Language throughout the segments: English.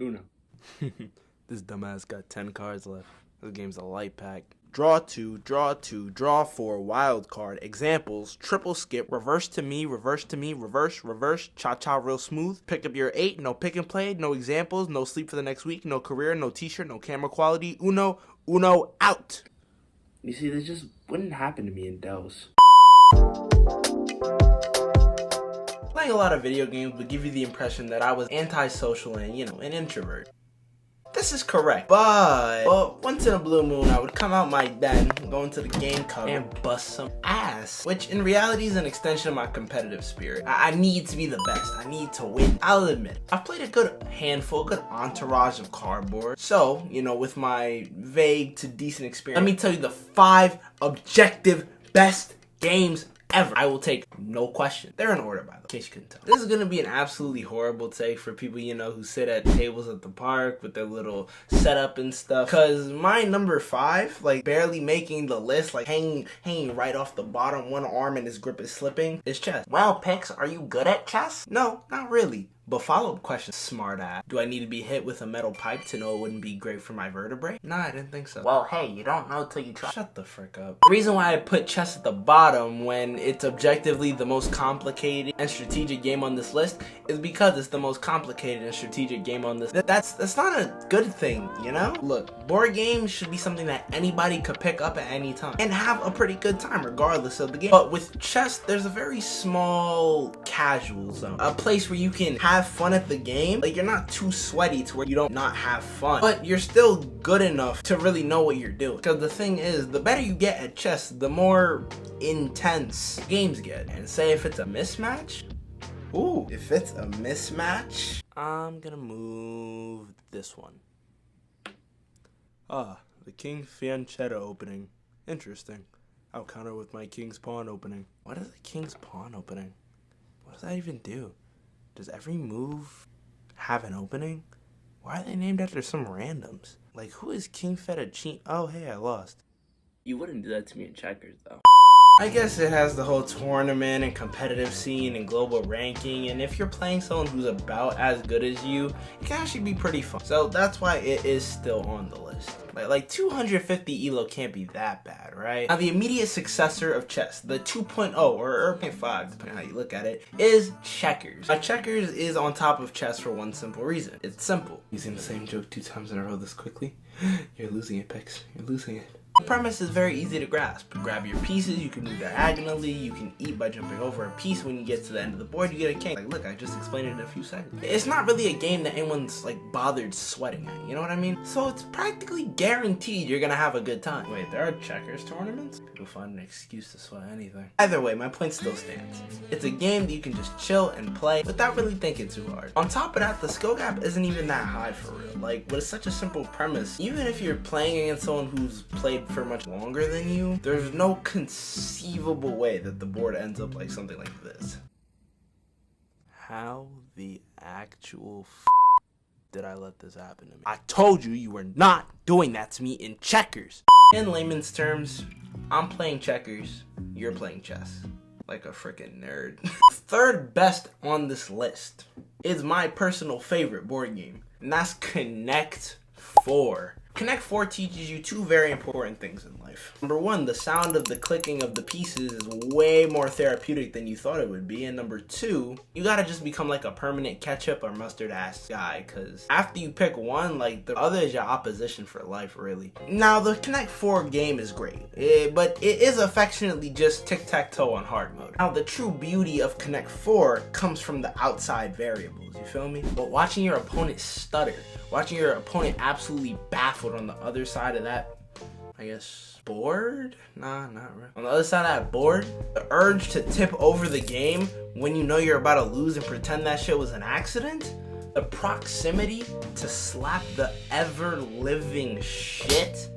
Uno. This dumbass got 10 cards left. This game's a light pack. Draw 2, draw 2, draw 4, wild card. Examples, triple skip, reverse to me, reverse, reverse, cha-cha real smooth. Pick up your 8, no pick and play, no examples, no sleep for the next week, no career, no t-shirt, no camera quality. Uno, out. You see, this just wouldn't happen to me in Dells. Playing a lot of video games would give you the impression that I was antisocial and, an introvert. This is correct, but once in a blue moon, I would come out my den, go into the game cover, and bust some ass, which in reality is an extension of my competitive spirit. I need to be the best. I need to win. I'll admit it. I've played a good handful, good entourage of cardboard. So, with my vague to decent experience, let me tell you the 5 objective best games ever. I will take no question. They're in order, by the way, in case you couldn't tell. This is gonna be an absolutely horrible take for people, who sit at tables at the park with their little setup and stuff. Cause my number 5, barely making the list, hanging right off the bottom, one arm and his grip is slipping, is chess. Well, Pix, are you good at chess? No, not really. But follow-up question, smart ass. Do I need to be hit with a metal pipe to know it wouldn't be great for my vertebrae? Nah, I didn't think so. Well, hey, you don't know till you try. Shut the frick up. The reason why I put chess at the bottom when it's objectively the most complicated and strategic game on this list is because it's the most complicated and strategic game on this. That's not a good thing, Look, board games should be something that anybody could pick up at any time and have a pretty good time regardless of the game. But with chess, there's a very small casual zone. A place where you can have fun at the game. You're not too sweaty to where you don't not have fun, but you're still good enough to really know what you're doing. Because the thing is, the better you get at chess, the more intense games get. And say if it's a mismatch, I'm gonna move this one. The King Fianchetto opening. Interesting. I'll counter with my King's Pawn opening. What is a King's Pawn opening? What does that even do? Does every move have an opening? Why are they named after some randoms? Who is King Fettuccine? Oh, hey, I lost. You wouldn't do that to me in checkers, though. I guess it has the whole tournament and competitive scene and global ranking, and if you're playing someone who's about as good as you, it can actually be pretty fun. So that's why it is still on the list. 250 elo can't be that bad, right? Now, the immediate successor of chess, the 2.0 or 0.5, depending on how you look at it, is checkers. Now, checkers is on top of chess for one simple reason. It's simple. Using the same joke 2 times in a row this quickly, you're losing it, Pix. You're losing it. The premise is very easy to grasp. Grab your pieces, you can move diagonally, you can eat by jumping over a piece. When you get to the end of the board, you get a king. Look, I just explained it in a few seconds. It's not really a game that anyone's bothered sweating at, you know what I mean? So it's practically guaranteed you're gonna have a good time. Wait, there are checkers tournaments? People find an excuse to sweat anything. Either way, my point still stands. It's a game that you can just chill and play without really thinking too hard. On top of that, the skill gap isn't even that high for real. With such a simple premise, even if you're playing against someone who's played for much longer than you, there's no conceivable way that the board ends up like something like this. How the actual did I let this happen to me? I told you you were not doing that to me in checkers. In layman's terms, I'm playing checkers, you're playing chess. Like a freaking nerd. Third best on this list is my personal favorite board game, and that's Connect 4. Connect 4 teaches you 2 very important things in life. Number 1, the sound of the clicking of the pieces is way more therapeutic than you thought it would be. And number 2, you gotta just become a permanent ketchup or mustard ass guy, cause after you pick one, the other is your opposition for life, really. Now, the Connect 4 game is great, but it is affectionately just tic-tac-toe on hard mode. Now, the true beauty of Connect 4 comes from the outside variables, you feel me? But watching your opponent stutter, watching your opponent absolutely baffled on the other side of that, I guess, board? Nah, not really. On the other side of that board, the urge to tip over the game when you know you're about to lose and pretend that shit was an accident, the proximity to slap the ever-living shit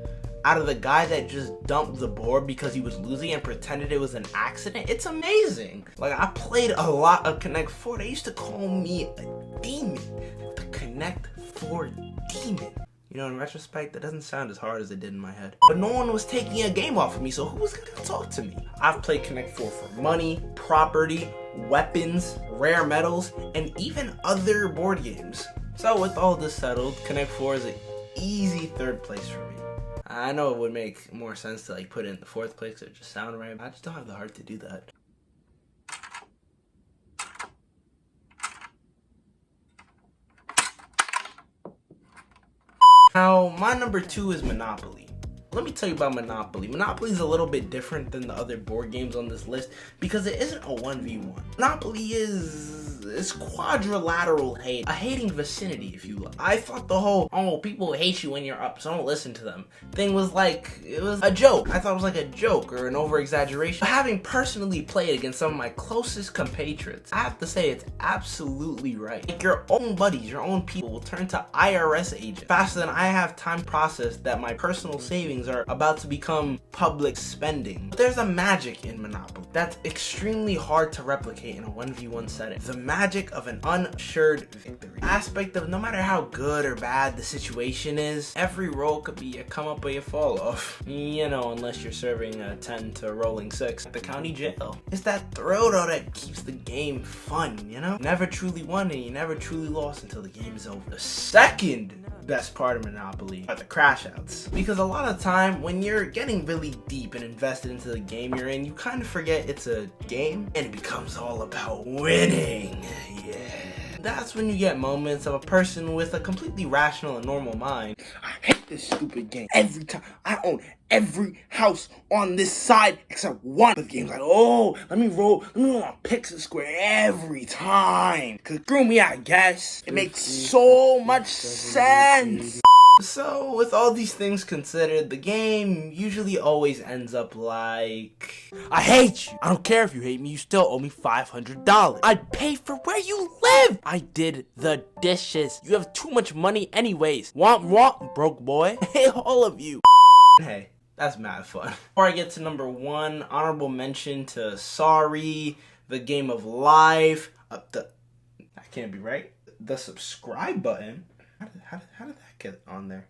out of the guy that just dumped the board because he was losing and pretended it was an accident, it's amazing. I played a lot of Connect 4. They used to call me a demon. The Connect 4 demon. In retrospect, that doesn't sound as hard as it did in my head. But no one was taking a game off of me, so who was gonna talk to me? I've played Connect 4 for money, property, weapons, rare metals, and even other board games. So with all this settled, Connect 4 is an easy third place for me. I know it would make more sense to like put it in the fourth place because it just sound right. I just don't have the heart to do that. Now, my number 2 is Monopoly. Let me tell you about Monopoly. Monopoly is a little bit different than the other board games on this list because it isn't a 1v1. Monopoly is quadrilateral hate. A hating vicinity, if you will. I thought the whole, oh, people hate you when you're up, so don't listen to them thing was like, it was a joke. I thought it was like a joke or an over-exaggeration. But having personally played against some of my closest compatriots, I have to say it's absolutely right. Like your own buddies, your own people will turn to IRS agents faster than I have time to process that my personal savings are about to become public spending. But there's a magic in Monopoly that's extremely hard to replicate in a 1v1 setting. The magic of an unassured victory. Aspect of no matter how good or bad the situation is, every roll could be a come up or you fall off. You know, unless you're serving a 10 to rolling 6 at the county jail. It's that thrill though that keeps the game fun, you know? Never truly won and you never truly lost until the game is over. The second best part of Monopoly are the crash outs. Because a lot of time when you're getting really deep and invested into the game you're in, you kind of forget it's a game and it becomes all about winning. Yeah. That's when you get moments of a person with a completely rational and normal mind. I hate this stupid game. Every time I own every house on this side except one. But the game's like, oh, let me roll on pixel square every time. Cause screw me, I guess. It makes so much sense. So, with all these things considered, the game usually always ends up like, I hate you. I don't care if you hate me, you still owe me $500. I'd pay for where you live. I did the dishes. You have too much money anyways. Womp, broke boy. Hey, all of you. hey, that's mad fun. Before I get to number 1, honorable mention to Sorry, The Game of Life, that can't be right, the subscribe button. How did that get on there?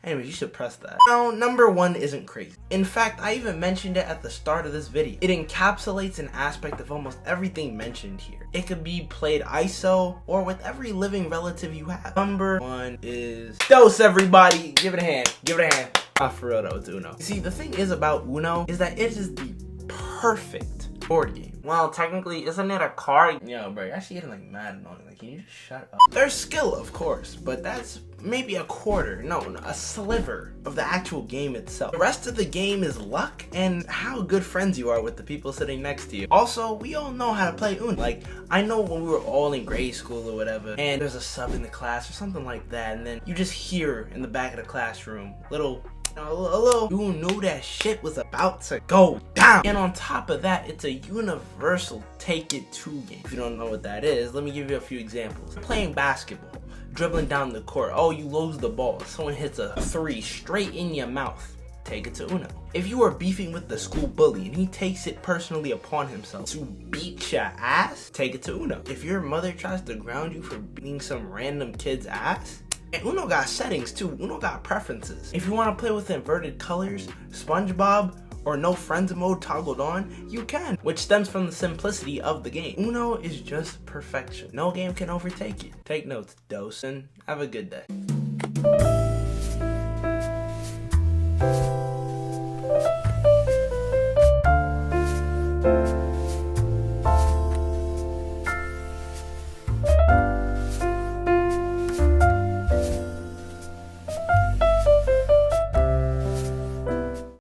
Anyways, you should press that. Now, number 1 isn't crazy. In fact, I even mentioned it at the start of this video. It encapsulates an aspect of almost everything mentioned here. It could be played ISO or with every living relative you have. Number 1 is Dose, everybody. Give it a hand. Give it a hand. Ah, for real though, it's Uno. See, the thing is about Uno is that it is the perfect board game. Well, technically, isn't it a card? Yo, bro, you're actually getting like mad annoying. Like, can you just shut up? There's skill, of course, but that's maybe a quarter, no, a sliver of the actual game itself. The rest of the game is luck and how good friends you are with the people sitting next to you. Also, we all know how to play Uno. Like, I know when we were all in grade school or whatever, and there's a sub in the class or something like that, and then you just hear in the back of the classroom, little, you knew that shit was about to go down. And on top of that, it's a universal take it to game. If you don't know what that is, let me give you a few examples. Playing basketball, dribbling down the court. Oh, you lose the ball. Someone hits a 3 straight in your mouth. Take it to Uno. If you are beefing with the school bully and he takes it personally upon himself to beat your ass, take it to Uno. If your mother tries to ground you for beating some random kid's ass, and Uno got settings too. Uno got preferences. If you want to play with inverted colors, SpongeBob, or no friends mode toggled on, you can, which stems from the simplicity of the game. Uno is just perfection. No game can overtake it. Take notes, Dose, and have a good day.